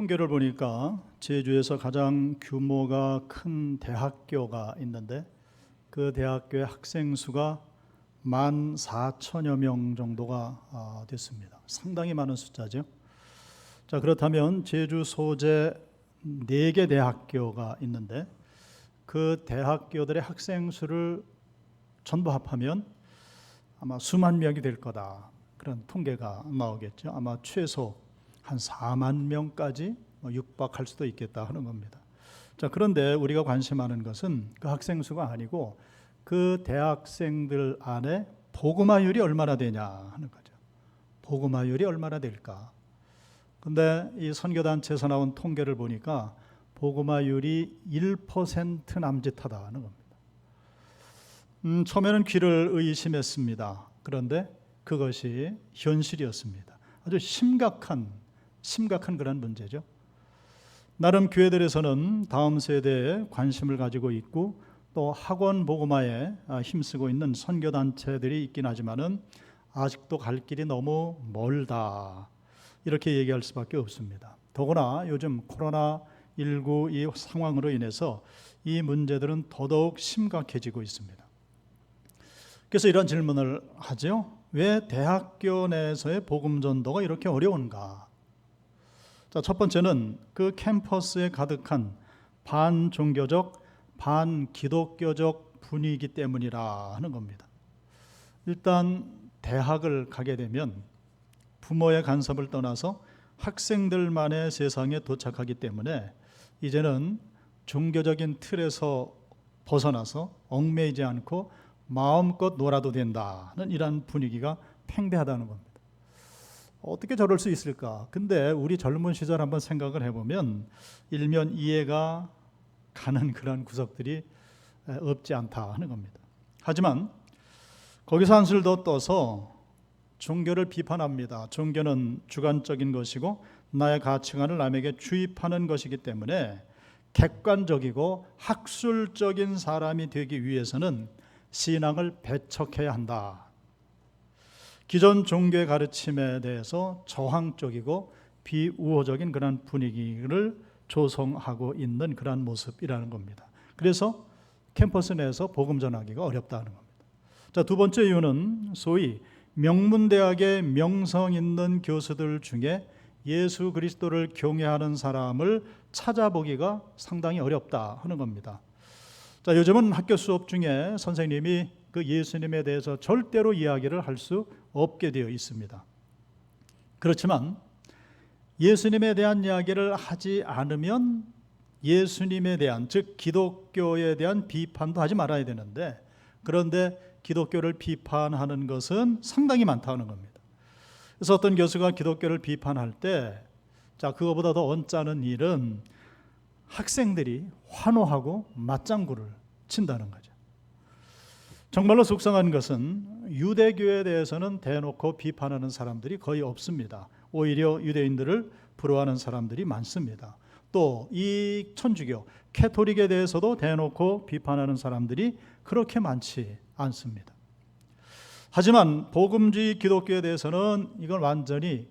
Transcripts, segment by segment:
통계를 보니까 제주에서 가장 규모가 큰 대학교가 있는데 그 대학교의 학생 수가 14,000여 명 정도가 됐습니다. 상당히 많은 숫자죠. 자, 그렇다면 제주 소재 4개 대학교가 있는데 그 대학교들의 학생 수를 전부 합하면 아마 수만 명이 될 거다. 그런 통계가 나오겠죠. 아마 최소 한 4만 명까지 육박할 수도 있겠다 하는 겁니다. 자, 그런데 우리가 관심하는 것은 그 학생 수가 아니고 그 대학생들 안에 복음화율이 얼마나 되냐 하는 거죠. 복음화율이 얼마나 될까? 근데 이 선교단체에서 나온 통계를 보니까 복음화율이 1% 남짓하다는 겁니다. 처음에는 귀를 의심했습니다. 그런데 그것이 현실이었습니다. 아주 심각한 그런 문제죠. 나름 교회들에서는 다음 세대에 관심을 가지고 있고 또 학원 복음화에 힘쓰고 있는 선교단체들이 있긴 하지만은 아직도 갈 길이 너무 멀다. 이렇게 얘기할 수밖에 없습니다. 더구나 요즘 코로나19 이 상황으로 인해서 이 문제들은 더더욱 심각해지고 있습니다. 그래서 이런 질문을 하죠. 왜 대학교 내에서의 복음 전도가 이렇게 어려운가? 자, 첫 번째는 그 캠퍼스에 가득한 반종교적, 반기독교적 분위기 때문이라 하는 겁니다. 일단 대학을 가게 되면 부모의 간섭을 떠나서 학생들만의 세상에 도착하기 때문에 이제는 종교적인 틀에서 벗어나서 얽매이지 않고 마음껏 놀아도 된다는 이런 분위기가 팽배하다는 겁니다. 어떻게 저럴 수 있을까? 근데 우리 젊은 시절 한번 생각을 해보면 일면 이해가 가는 그런 구석들이 없지 않다 하는 겁니다. 하지만 거기서 한술 더 떠서 종교를 비판합니다. 종교는 주관적인 것이고 나의 가치관을 남에게 주입하는 것이기 때문에 객관적이고 학술적인 사람이 되기 위해서는 신앙을 배척해야 한다. 기존 종교의 가르침에 대해서 저항적이고 비우호적인 그런 분위기를 조성하고 있는 그런 모습이라는 겁니다. 그래서 캠퍼스 내에서 복음 전하기가 어렵다는 겁니다. 자, 두 번째 이유는 소위 명문대학의 명성 있는 교수들 중에 예수 그리스도를 경외하는 사람을 찾아보기가 상당히 어렵다 하는 겁니다. 자, 요즘은 학교 수업 중에 선생님이 그 예수님에 대해서 절대로 이야기를 할 수 없게 되어 있습니다. 그렇지만 예수님에 대한 이야기를 하지 않으면 예수님에 대한, 즉 기독교에 대한 비판도 하지 말아야 되는데, 그런데 기독교를 비판하는 것은 상당히 많다는 겁니다. 그래서 어떤 교수가 기독교를 비판할 때, 자, 그거보다 더 언짢은 일은 학생들이 환호하고 맞장구를 친다는 거죠. 정말로 속상한 것은 유대교에 대해서는 대놓고 비판하는 사람들이 거의 없습니다. 오히려 유대인들을 부러워하는 사람들이 많습니다. 또 이 천주교, 캐토릭에 대해서도 대놓고 비판하는 사람들이 그렇게 많지 않습니다. 하지만 복음주의 기독교에 대해서는 이건 완전히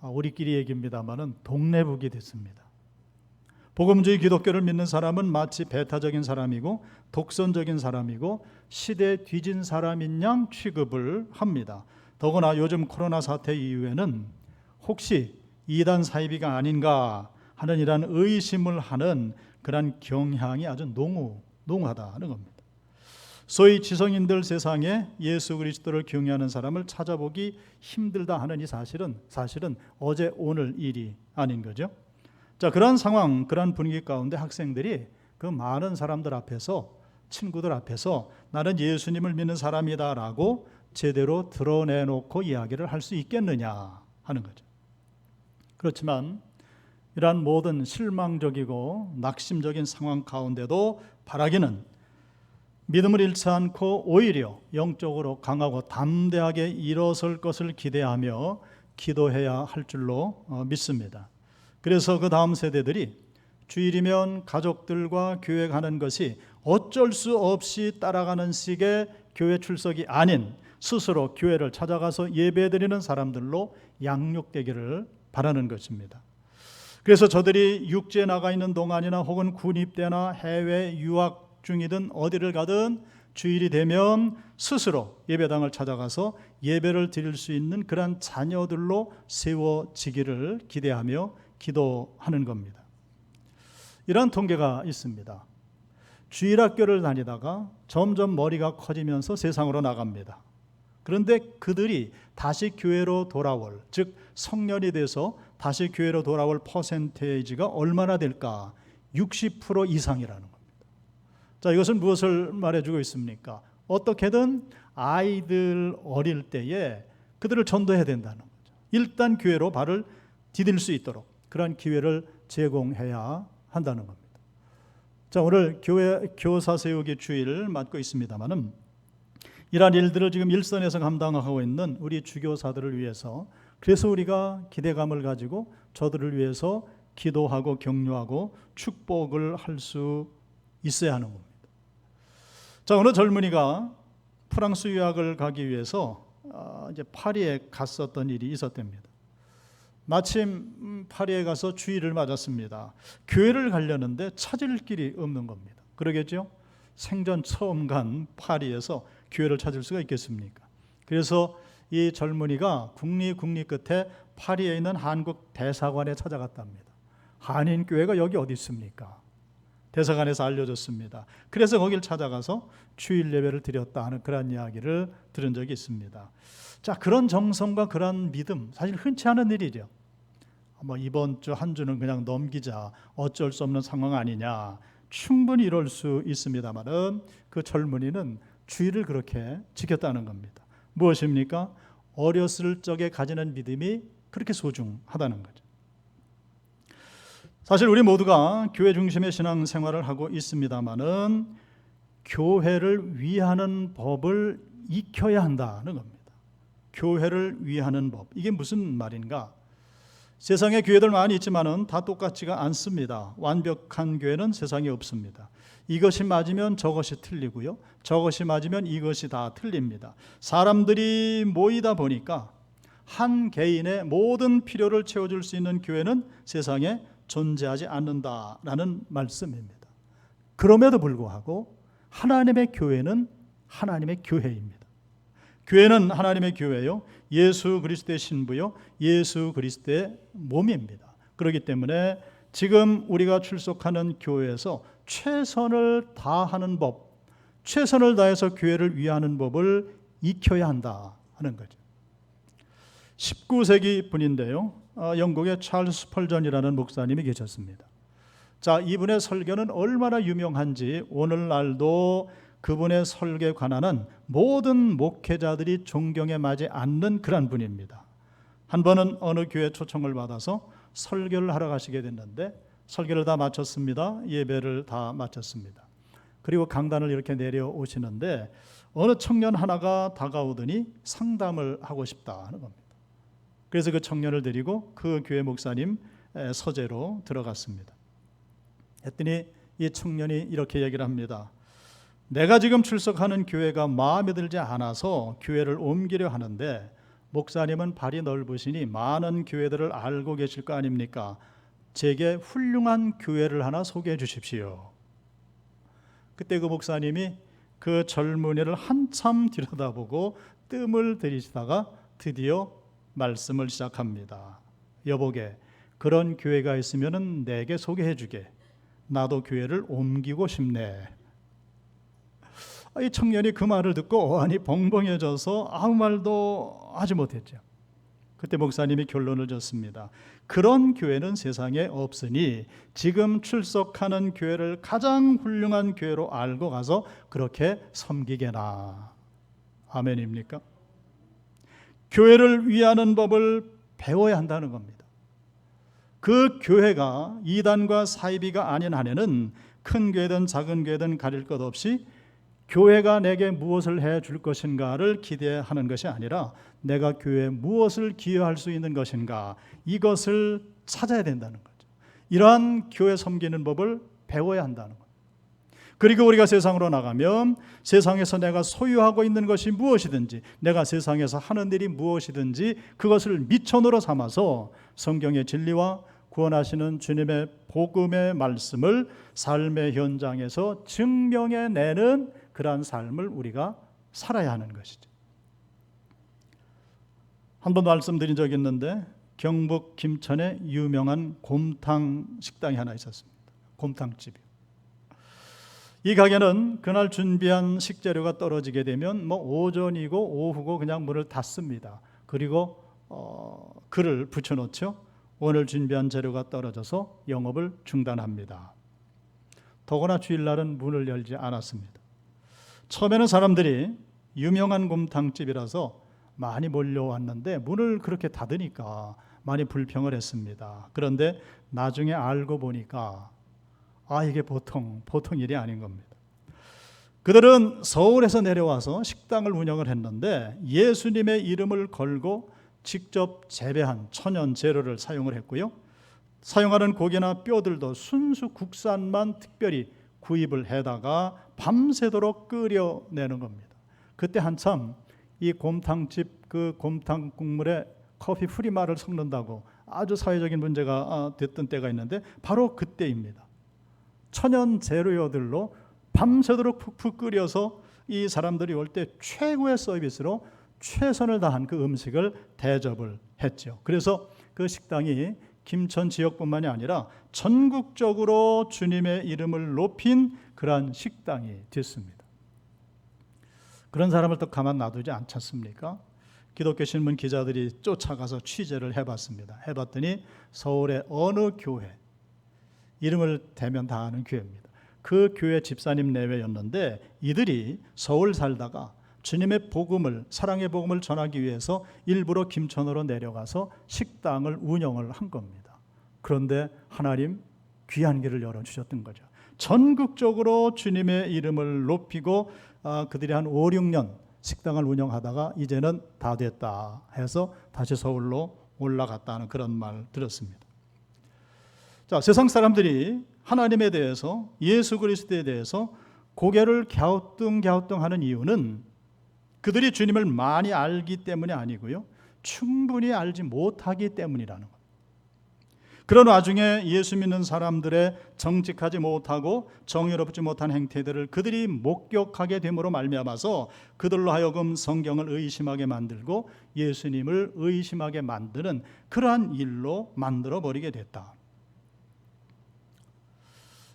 우리끼리 얘기입니다만은 동네북이 됐습니다. 복음주의 기독교를 믿는 사람은 마치 배타적인 사람이고 독선적인 사람이고 시대에 뒤진 사람인 양 취급을 합니다. 더구나 요즘 코로나 사태 이후에는 혹시 이단 사이비가 아닌가 하는 이런 의심을 하는 그런 경향이 아주 농후하다는 겁니다. 소위 지성인들 세상에 예수 그리스도를 경외하는 사람을 찾아보기 힘들다 하는 이 사실은 어제 오늘 일이 아닌 거죠. 자, 그런 상황, 그런 분위기 가운데 학생들이 그 많은 사람들 앞에서, 친구들 앞에서 나는 예수님을 믿는 사람이다라고 제대로 드러내놓고 이야기를 할 수 있겠느냐 하는 거죠. 그렇지만 이러한 모든 실망적이고 낙심적인 상황 가운데도 바라기는 믿음을 잃지 않고 오히려 영적으로 강하고 담대하게 일어설 것을 기대하며 기도해야 할 줄로 믿습니다. 그래서 그 다음 세대들이 주일이면 가족들과 교회 가는 것이 어쩔 수 없이 따라가는 식의 교회 출석이 아닌 스스로 교회를 찾아가서 예배드리는 사람들로 양육되기를 바라는 것입니다. 그래서 저들이 육지에 나가 있는 동안이나 혹은 군입대나 해외 유학 중이든 어디를 가든 주일이 되면 스스로 예배당을 찾아가서 예배를 드릴 수 있는 그러한 자녀들로 세워지기를 기대하며 기도하는 겁니다. 이런 통계가 있습니다. 주일학교를 다니다가 점점 머리가 커지면서 세상으로 나갑니다. 그런데 그들이 다시 교회로 돌아올, 즉 성년이 돼서 다시 교회로 돌아올 퍼센테이지가 얼마나 될까? 60% 이상이라는 겁니다. 자, 이것은 무엇을 말해주고 있습니까? 어떻게든 아이들 어릴 때에 그들을 전도해야 된다는 거죠. 일단 교회로 발을 디딜 수 있도록 그러한 기회를 제공해야 한다는 겁니다. 자, 오늘 교사 세우기 주일을 맞고 있습니다만은 이러한 일들을 지금 일선에서 감당하고 있는 우리 주교사들을 위해서, 그래서 우리가 기대감을 가지고 저들을 위해서 기도하고 격려하고 축복을 할 수 있어야 하는 겁니다. 자, 어느 젊은이가 프랑스 유학을 가기 위해서 이제 파리에 갔었던 일이 있었답니다. 마침 파리에 가서 주일을 맞았습니다. 교회를 가려는데 찾을 길이 없는 겁니다. 그러겠죠? 생전 처음 간 파리에서 교회를 찾을 수가 있겠습니까? 그래서 이 젊은이가 국리 끝에 파리에 있는 한국 대사관에 찾아갔답니다. 한인 교회가 여기 어디 있습니까? 대사관에서 알려줬습니다. 그래서 거길 찾아가서 주일 예배를 드렸다 하는 그런 이야기를 들은 적이 있습니다. 자, 그런 정성과 그런 믿음, 사실 흔치 않은 일이죠. 이번 주 한 주는 그냥 넘기자, 어쩔 수 없는 상황 아니냐, 충분히 이럴 수 있습니다만은 그 젊은이는 주일을 그렇게 지켰다는 겁니다. 무엇입니까? 어렸을 적에 가지는 믿음이 그렇게 소중하다는 거죠. 사실 우리 모두가 교회 중심의 신앙생활을 하고 있습니다만은 교회를 위하는 법을 익혀야 한다는 겁니다. 교회를 위하는 법, 이게 무슨 말인가? 세상에 교회들 많이 있지만은 다 똑같지가 않습니다. 완벽한 교회는 세상에 없습니다. 이것이 맞으면 저것이 틀리고요, 저것이 맞으면 이것이 다 틀립니다. 사람들이 모이다 보니까 한 개인의 모든 필요를 채워줄 수 있는 교회는 세상에 존재하지 않는다라는 말씀입니다. 그럼에도 불구하고 하나님의 교회는 하나님의 교회입니다. 교회는 하나님의 교회요, 예수 그리스도의 신부요, 예수 그리스도의 몸입니다. 그렇기 때문에 지금 우리가 출석하는 교회에서 최선을 다하는 법, 최선을 다해서 교회를 위하는 법을 익혀야 한다 하는 거죠. 19세기 분인데요, 영국의 찰스 스펄전이라는 목사님이 계셨습니다. 자, 이분의 설교는 얼마나 유명한지 오늘날도 그분의 설교에 관한 모든 목회자들이 존경에 마지 않는 그런 분입니다. 한 번은 어느 교회 초청을 받아서 설교를 하러 가시게 됐는데 설교를 다 마쳤습니다. 예배를 다 마쳤습니다. 그리고 강단을 이렇게 내려오시는데 어느 청년 하나가 다가오더니 상담을 하고 싶다 하는 겁니다. 그래서 그 청년을 데리고 그 교회 목사님 서재로 들어갔습니다. 했더니 이 청년이 이렇게 얘기를 합니다. 내가 지금 출석하는 교회가 마음에 들지 않아서 교회를 옮기려 하는데 목사님은 발이 넓으시니 많은 교회들을 알고 계실 거 아닙니까? 제게 훌륭한 교회를 하나 소개해 주십시오. 그때 그 목사님이 그 젊은이를 한참 들여다보고 뜸을 들이시다가 드디어 말씀을 시작합니다. 여보게, 그런 교회가 있으면 내게 소개해 주게. 나도 교회를 옮기고 싶네. 이 청년이 그 말을 듣고 어안이 벙벙해져서 아무 말도 하지 못했죠. 그때 목사님이 결론을 줬습니다. 그런 교회는 세상에 없으니 지금 출석하는 교회를 가장 훌륭한 교회로 알고 가서 그렇게 섬기게나. 아멘입니까? 교회를 위하는 법을 배워야 한다는 겁니다. 그 교회가 이단과 사이비가 아닌 한에는 큰 교회든 작은 교회든 가릴 것 없이 교회가 내게 무엇을 해줄 것인가를 기대하는 것이 아니라 내가 교회에 무엇을 기여할 수 있는 것인가, 이것을 찾아야 된다는 거죠. 이러한 교회 섬기는 법을 배워야 한다는 거예요. 그리고 우리가 세상으로 나가면 세상에서 내가 소유하고 있는 것이 무엇이든지, 내가 세상에서 하는 일이 무엇이든지 그것을 미천으로 삼아서 성경의 진리와 구원하시는 주님의 복음의 말씀을 삶의 현장에서 증명해내는 그러한 삶을 우리가 살아야 하는 것이죠. 한 번 말씀드린 적이 있는데 경북 김천에 유명한 곰탕 식당이 하나 있었습니다. 곰탕집이요. 이 가게는 그날 준비한 식재료가 떨어지게 되면 오전이고 오후고 그냥 문을 닫습니다. 그리고 글을 붙여놓죠. 오늘 준비한 재료가 떨어져서 영업을 중단합니다. 더구나 주일날은 문을 열지 않았습니다. 처음에는 사람들이 유명한 곰탕집이라서 많이 몰려왔는데 문을 그렇게 닫으니까 많이 불평을 했습니다. 그런데 나중에 알고 보니까 이게 보통 일이 아닌 겁니다. 그들은 서울에서 내려와서 식당을 운영을 했는데 예수님의 이름을 걸고 직접 재배한 천연 재료를 사용을 했고요. 사용하는 고기나 뼈들도 순수 국산만 특별히 구입을 해다가 밤새도록 끓여내는 겁니다. 그때 한참 이 곰탕집 그 곰탕 국물에 커피 프리마를 섞는다고 아주 사회적인 문제가 됐던 때가 있는데 바로 그때입니다. 천연 재료들로 밤새도록 푹푹 끓여서 이 사람들이 올 때 최고의 서비스로 최선을 다한 그 음식을 대접을 했죠. 그래서 그 식당이 김천 지역뿐만이 아니라 전국적으로 주님의 이름을 높인 그러한 식당이 됐습니다. 그런 사람을 또 가만 놔두지 않지 않습니까? 기독교 신문 기자들이 쫓아가서 취재를 해봤더니 서울의 어느 교회, 이름을 대면 다 아는 교회입니다. 그 교회 집사님 내외였는데 이들이 서울 살다가 주님의 복음을, 사랑의 복음을 전하기 위해서 일부러 김천으로 내려가서 식당을 운영을 한 겁니다. 그런데 하나님 귀한 길을 열어주셨던 거죠. 전국적으로 주님의 이름을 높이고 그들이 한 5, 6년 식당을 운영하다가 이제는 다 됐다 해서 다시 서울로 올라갔다는 그런 말 들었습니다. 자, 세상 사람들이 하나님에 대해서, 예수 그리스도에 대해서 고개를 갸우뚱갸우뚱하는 이유는 그들이 주님을 많이 알기 때문이 아니고요, 충분히 알지 못하기 때문이라는 것. 그런 와중에 예수 믿는 사람들의 정직하지 못하고 정의롭지 못한 행태들을 그들이 목격하게 됨으로 말미암아서 그들로 하여금 성경을 의심하게 만들고 예수님을 의심하게 만드는 그러한 일로 만들어버리게 됐다.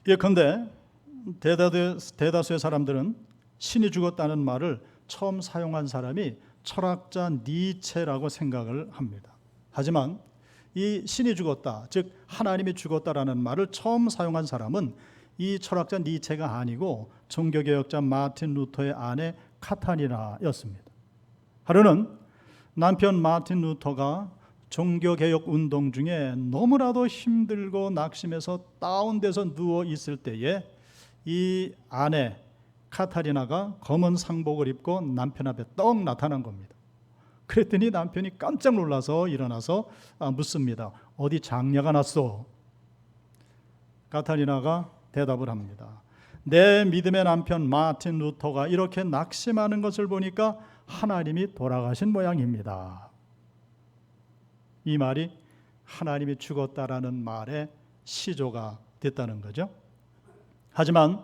예컨대 대다수의 사람들은 신이 죽었다는 말을 처음 사용한 사람이 철학자 니체라고 생각을 합니다. 하지만 이 신이 죽었다, 즉 하나님이 죽었다라는 말을 처음 사용한 사람은 이 철학자 니체가 아니고 종교개혁자 마틴 루터의 아내 카타리나였습니다. 하루는 남편 마틴 루터가 종교개혁 운동 중에 너무나도 힘들고 낙심해서 다운돼서 누워 있을 때에 이 아내 카타리나가 검은 상복을 입고 남편 앞에 떡 나타난 겁니다. 그랬더니 남편이 깜짝 놀라서 일어나서 묻습니다. 어디 장녀가 났어? 카타리나가 대답을 합니다. 내 믿음의 남편 마틴 루터가 이렇게 낙심하는 것을 보니까 하나님이 돌아가신 모양입니다. 이 말이 하나님이 죽었다라는 말의 시조가 됐다는 거죠. 하지만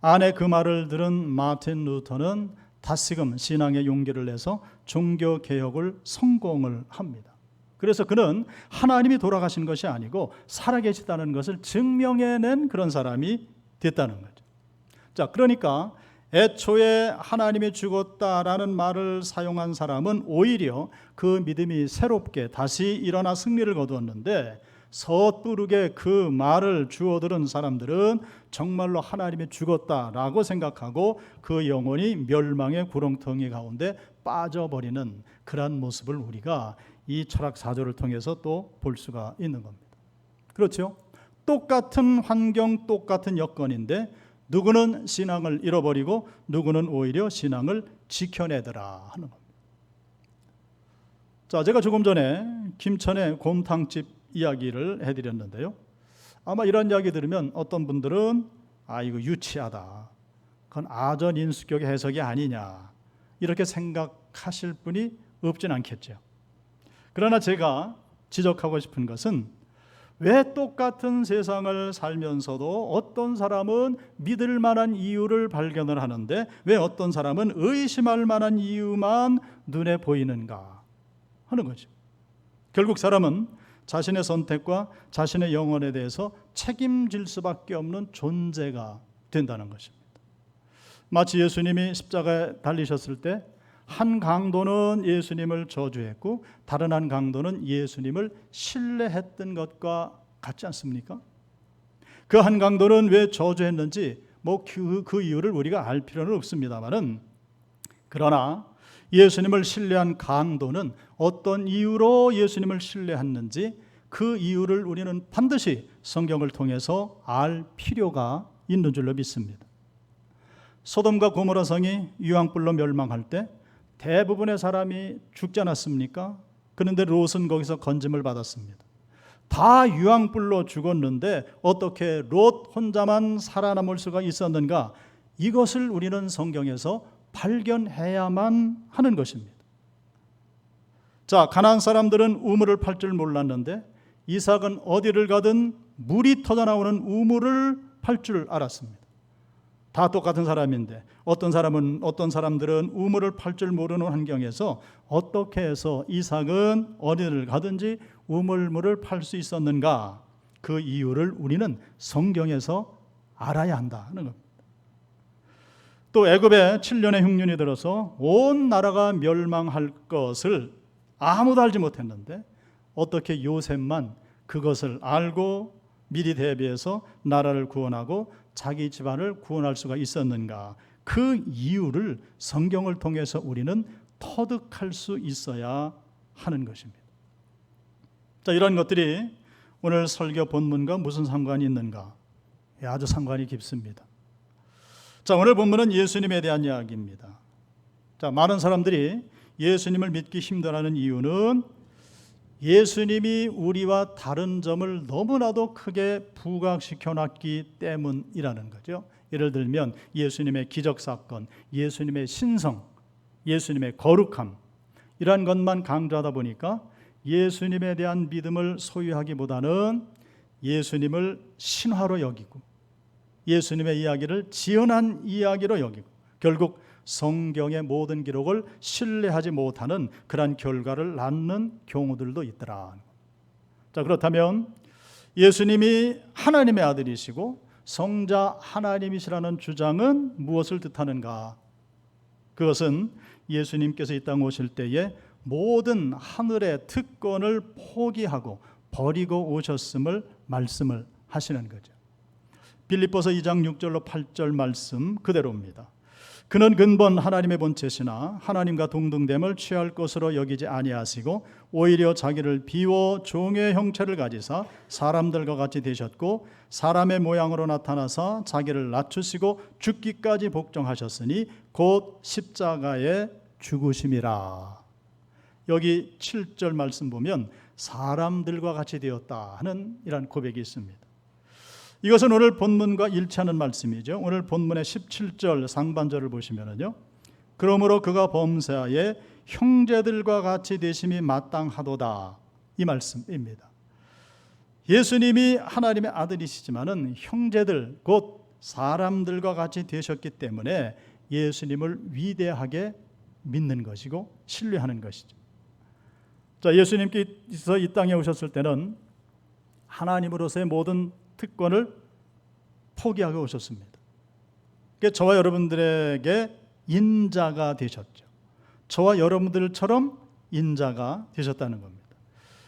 아내 그 말을 들은 마틴 루터는 다시금 신앙의 용기를 내서 종교개혁을 성공을 합니다. 그래서 그는 하나님이 돌아가신 것이 아니고 살아계시다는 것을 증명해낸 그런 사람이 됐다는 거죠. 자, 그러니까 애초에 하나님이 죽었다라는 말을 사용한 사람은 오히려 그 믿음이 새롭게 다시 일어나 승리를 거두었는데, 섣부르게 그 말을 주워들은 사람들은 정말로 하나님이 죽었다라고 생각하고 그 영혼이 멸망의 구렁텅이 가운데 빠져버리는 그러한 모습을 우리가 이 철학 사조를 통해서 또 볼 수가 있는 겁니다. 그렇죠? 똑같은 환경, 똑같은 여건인데 누구는 신앙을 잃어버리고 누구는 오히려 신앙을 지켜내더라 하는 겁니다. 자, 제가 조금 전에 김천의 곰탕집 이야기를 해드렸는데요. 아마 이런 이야기 들으면 어떤 분들은 이거 유치하다, 그건 아전 인수격의 해석이 아니냐, 이렇게 생각하실 분이 없진 않겠죠. 그러나 제가 지적하고 싶은 것은 왜 똑같은 세상을 살면서도 어떤 사람은 믿을 만한 이유를 발견을 하는데 왜 어떤 사람은 의심할 만한 이유만 눈에 보이는가 하는 거죠. 결국 사람은 자신의 선택과 자신의 영혼에 대해서 책임질 수밖에 없는 존재가 된다는 것입니다. 마치 예수님이 십자가에 달리셨을 때 한 강도는 예수님을 저주했고 다른 한 강도는 예수님을 신뢰했던 것과 같지 않습니까? 그 한 강도는 왜 저주했는지 그 이유를 우리가 알 필요는 없습니다만은, 그러나 예수님을 신뢰한 강도는 어떤 이유로 예수님을 신뢰했는지 그 이유를 우리는 반드시 성경을 통해서 알 필요가 있는 줄로 믿습니다. 소돔과 고모라 성이 유황불로 멸망할 때 대부분의 사람이 죽지 않았습니까? 그런데 롯은 거기서 건짐을 받았습니다. 다 유황불로 죽었는데 어떻게 롯 혼자만 살아남을 수가 있었는가? 이것을 우리는 성경에서 발견해야만 하는 것입니다. 자, 가나안 사람들은 우물을 팔 줄 몰랐는데 이삭은 어디를 가든 물이 터져나오는 우물을 팔 줄 알았습니다. 다 똑같은 사람인데 어떤 사람들은 우물을 팔 줄 모르는 환경에서 어떻게 해서 이삭은 어디를 가든지 우물물을 팔 수 있었는가? 그 이유를 우리는 성경에서 알아야 한다는 겁니다. 또 애굽에 7년의 흉년이 들어서 온 나라가 멸망할 것을 아무도 알지 못했는데 어떻게 요셉만 그것을 알고 미리 대비해서 나라를 구원하고 자기 집안을 구원할 수가 있었는가? 그 이유를 성경을 통해서 우리는 터득할 수 있어야 하는 것입니다. 자, 이런 것들이 오늘 설교 본문과 무슨 상관이 있는가? 아주 상관이 깊습니다. 자, 오늘 본문은 예수님에 대한 이야기입니다. 자, 많은 사람들이 예수님을 믿기 힘들어하는 이유는 예수님이 우리와 다른 점을 너무나도 크게 부각시켜 놨기 때문이라는 거죠. 예를 들면 예수님의 기적사건, 예수님의 신성, 예수님의 거룩함, 이러한 것만 강조하다 보니까 예수님에 대한 믿음을 소유하기보다는 예수님을 신화로 여기고 예수님의 이야기를 지어낸 이야기로 여기고 결국 성경의 모든 기록을 신뢰하지 못하는 그런 결과를 낳는 경우들도 있더라. 자, 그렇다면 예수님이 하나님의 아들이시고 성자 하나님이시라는 주장은 무엇을 뜻하는가? 그것은 예수님께서 이 땅 오실 때에 모든 하늘의 특권을 포기하고 버리고 오셨음을 말씀을 하시는 거죠. 빌립보서 2장 6절로 8절 말씀 그대로입니다. 그는 근본 하나님의 본체시나 하나님과 동등됨을 취할 것으로 여기지 아니하시고 오히려 자기를 비워 종의 형체를 가지사 사람들과 같이 되셨고 사람의 모양으로 나타나사 자기를 낮추시고 죽기까지 복종하셨으니 곧 십자가에 죽으심이라. 여기 7절 말씀 보면 사람들과 같이 되었다 하는 이런 고백이 있습니다. 이것은 오늘 본문과 일치하는 말씀이죠. 오늘 본문의 17절 상반절을 보시면요, 그러므로 그가 범사에 형제들과 같이 되심이 마땅하도다, 이 말씀입니다. 예수님이 하나님의 아들이시지만은 형제들 곧 사람들과 같이 되셨기 때문에 예수님을 위대하게 믿는 것이고 신뢰하는 것이죠. 자, 예수님께서 이 땅에 오셨을 때는 하나님으로서의 모든 특권을 포기하고 오셨습니다. 그러니까 저와 여러분들에게 인자가 되셨죠. 저와 여러분들처럼 인자가 되셨다는 겁니다.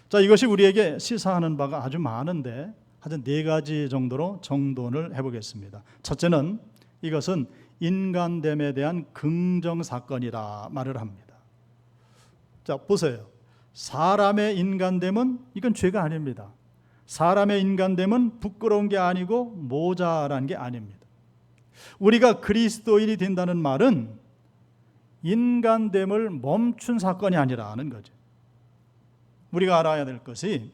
자, 이것이 우리에게 시사하는 바가 아주 많은데 한 4가지 정도로 정돈을 해보겠습니다. 첫째는 이것은 인간됨에 대한 긍정사건이라 말을 합니다. 자, 보세요. 사람의 인간됨은 이건 죄가 아닙니다. 사람의 인간됨은 부끄러운 게 아니고 모자란 게 아닙니다. 우리가 그리스도인이 된다는 말은 인간됨을 멈춘 사건이 아니라는 거죠. 우리가 알아야 될 것이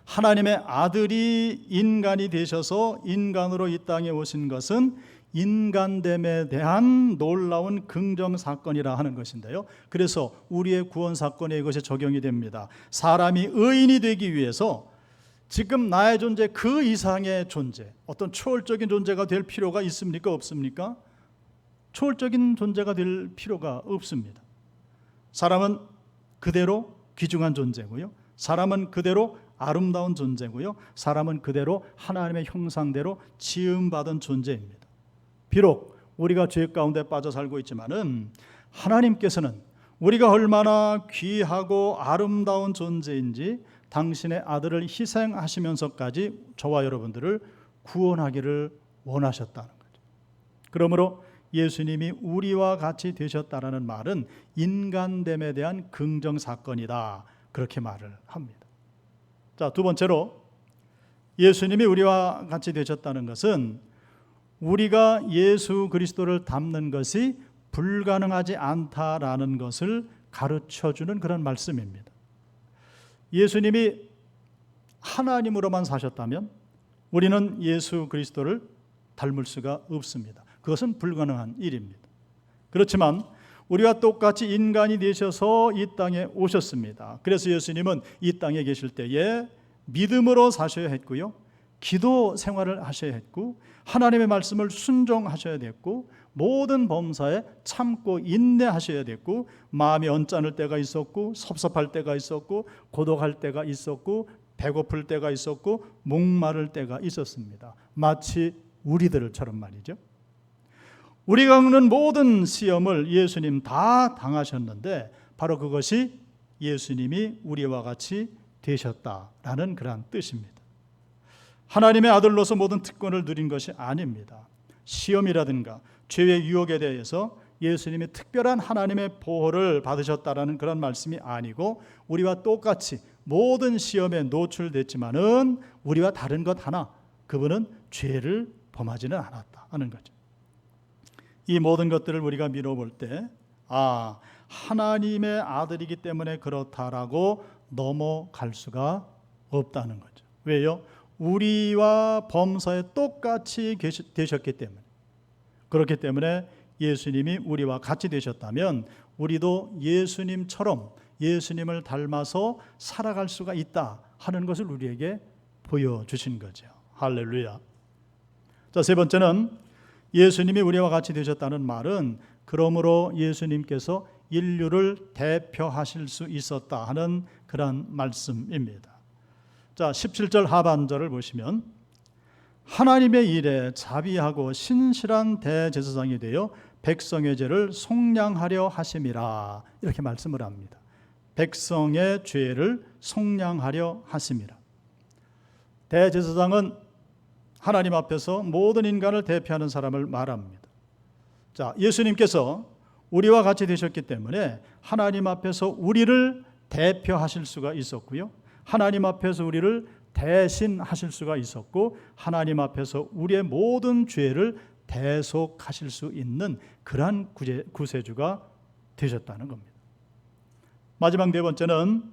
하나님의 아들이 인간이 되셔서 인간으로 이 땅에 오신 것은 인간됨에 대한 놀라운 긍정 사건이라 하는 것인데요. 그래서 우리의 구원 사건에 이것이 적용이 됩니다. 사람이 의인이 되기 위해서 지금 나의 존재 그 이상의 존재, 어떤 초월적인 존재가 될 필요가 있습니까? 없습니까? 초월적인 존재가 될 필요가 없습니다. 사람은 그대로 귀중한 존재고요. 사람은 그대로 아름다운 존재고요. 사람은 그대로 하나님의 형상대로 지음받은 존재입니다. 비록 우리가 죄 가운데 빠져 살고 있지만은 하나님께서는 우리가 얼마나 귀하고 아름다운 존재인지 당신의 아들을 희생하시면서까지 저와 여러분들을 구원하기를 원하셨다는 거죠. 그러므로 예수님이 우리와 같이 되셨다라는 말은 인간됨에 대한 긍정 사건이다, 그렇게 말을 합니다. 자, 두 번째로 예수님이 우리와 같이 되셨다는 것은 우리가 예수 그리스도를 닮는 것이 불가능하지 않다라는 것을 가르쳐주는 그런 말씀입니다. 예수님이 하나님으로만 사셨다면 우리는 예수 그리스도를 닮을 수가 없습니다. 그것은 불가능한 일입니다. 그렇지만 우리와 똑같이 인간이 되셔서 이 땅에 오셨습니다. 그래서 예수님은 이 땅에 계실 때에 믿음으로 사셔야 했고요, 기도 생활을 하셔야 했고, 하나님의 말씀을 순종하셔야 됐고, 모든 범사에 참고 인내하셔야 됐고, 마음이 언짢을 때가 있었고, 섭섭할 때가 있었고, 고독할 때가 있었고, 배고플 때가 있었고, 목마를 때가 있었습니다. 마치 우리들처럼 말이죠. 우리가 겪는 모든 시험을 예수님 다 당하셨는데 바로 그것이 예수님이 우리와 같이 되셨다라는 그러한 뜻입니다. 하나님의 아들로서 모든 특권을 누린 것이 아닙니다. 시험이라든가 죄의 유혹에 대해서 예수님이 특별한 하나님의 보호를 받으셨다라는 그런 말씀이 아니고, 우리와 똑같이 모든 시험에 노출됐지만은 우리와 다른 것 하나, 그분은 죄를 범하지는 않았다 하는 거죠. 이 모든 것들을 우리가 미뤄볼 때 하나님의 아들이기 때문에 그렇다라고 넘어갈 수가 없다는 거죠. 왜요? 우리와 범사에 똑같이 되셨기 때문에. 그렇기 때문에 예수님이 우리와 같이 되셨다면 우리도 예수님처럼 예수님을 닮아서 살아갈 수가 있다 하는 것을 우리에게 보여주신 거죠. 할렐루야. 자, 세 번째는 예수님이 우리와 같이 되셨다는 말은 그러므로 예수님께서 인류를 대표하실 수 있었다 하는 그런 말씀입니다. 자, 17절 하반절을 보시면 하나님의 일에 자비하고 신실한 대제사장이 되어 백성의 죄를 속량하려 하심이라, 이렇게 말씀을 합니다. 백성의 죄를 속량하려 하심이라. 대제사장은 하나님 앞에서 모든 인간을 대표하는 사람을 말합니다. 자, 예수님께서 우리와 같이 되셨기 때문에 하나님 앞에서 우리를 대표하실 수가 있었고요, 하나님 앞에서 우리를 대신하실 수가 있었고, 하나님 앞에서 우리의 모든 죄를 대속하실 수 있는 그러한 구세주가 되셨다는 겁니다. 마지막 네 번째는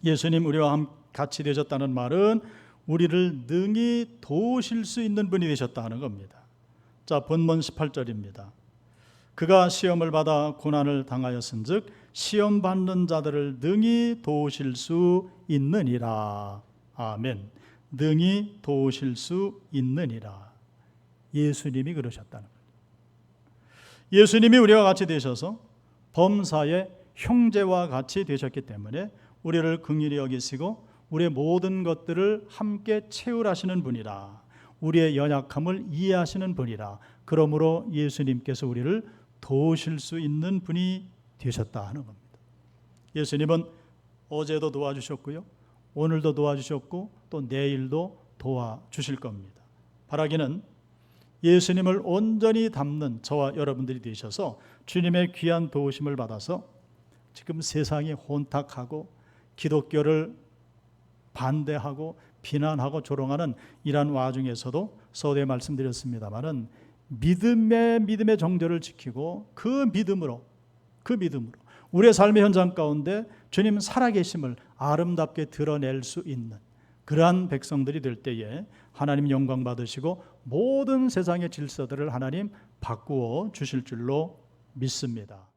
예수님 우리와 같이 되셨다는 말은 우리를 능히 도우실 수 있는 분이 되셨다는 겁니다. 자, 본문 18절입니다. 그가 시험을 받아 고난을 당하였은즉 시험 받는 자들을 능히 도우실 수 있느니라. 아멘. 능히 도우실 수 있느니라. 예수님이 그러셨다는 거예요. 예수님이 우리와 같이 되셔서 범사의 형제와 같이 되셨기 때문에 우리를 긍휼히 여기시고 우리의 모든 것들을 함께 채울하시는 분이라. 우리의 연약함을 이해하시는 분이라. 그러므로 예수님께서 우리를 도우실 수 있는 분이 되셨다 하는 겁니다. 예수님은 어제도 도와주셨고요, 오늘도 도와주셨고 또 내일도 도와주실 겁니다. 바라기는 예수님을 온전히 닮는 저와 여러분들이 되셔서 주님의 귀한 도우심을 받아서 지금 세상이 혼탁하고 기독교를 반대하고 비난하고 조롱하는 이러한 와중에서도 서두에 말씀드렸습니다마는 믿음의 정죄를 지키고 그 믿음으로 우리의 삶의 현장 가운데 주님 살아계심을 아름답게 드러낼 수 있는 그러한 백성들이 될 때에 하나님 영광 받으시고 모든 세상의 질서들을 하나님 바꾸어 주실 줄로 믿습니다.